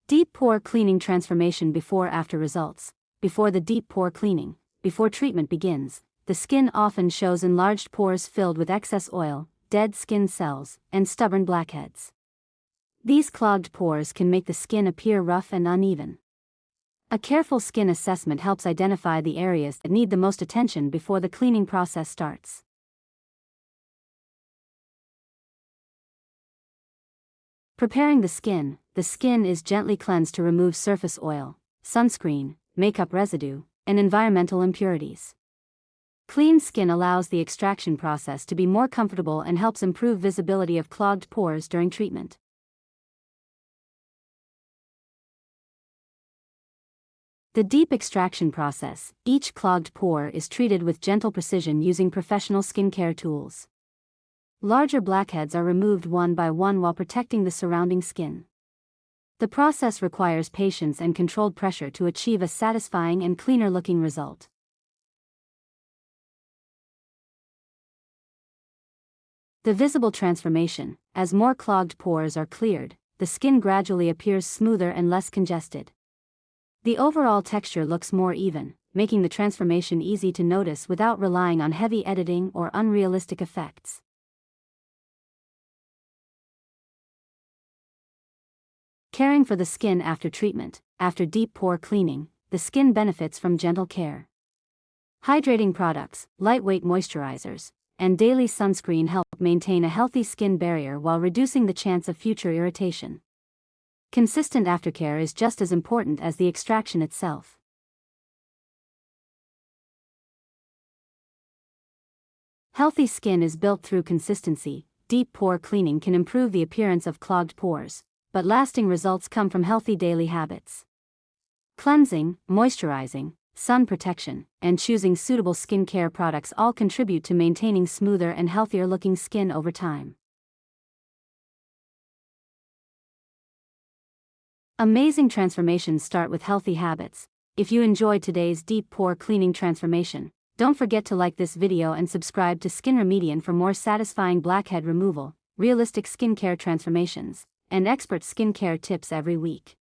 Deep pore cleaning transformation before-after results. Before the deep pore cleaning, before treatment begins, the skin often shows enlarged pores filled with excess oil, dead skin cells, and stubborn blackheads. These clogged pores can make the skin appear rough and uneven. A careful skin assessment helps identify the areas that need the most attention before the cleaning process starts. Preparing the skin is gently cleansed to remove surface oil, sunscreen, makeup residue, and environmental impurities. Clean skin allows the extraction process to be more comfortable and helps improve visibility of clogged pores during treatment. The deep extraction process. Each clogged pore is treated with gentle precision using professional skincare tools. Larger blackheads are removed one by one while protecting the surrounding skin. The process requires patience and controlled pressure to achieve a satisfying and cleaner-looking result. The visible transformation. As more clogged pores are cleared, the skin gradually appears smoother and less congested. The overall texture looks more even, making the transformation easy to notice without relying on heavy editing or unrealistic effects. Caring for the skin after treatment. After deep pore cleaning, the skin benefits from gentle care. Hydrating products, lightweight moisturizers, and daily sunscreen help maintain a healthy skin barrier while reducing the chance of future irritation. Consistent aftercare is just as important as the extraction itself. Healthy skin is built through consistency. Deep pore cleaning can improve the appearance of clogged pores, but lasting results come from healthy daily habits. Cleansing, moisturizing, sun protection, and choosing suitable skincare products all contribute to maintaining smoother and healthier-looking skin over time. Amazing transformations start with healthy habits. If you enjoyed today's deep pore cleaning transformation, don't forget to like this video and subscribe to Skin Remedian for more satisfying blackhead removal, realistic skincare transformations, and expert skincare tips every week.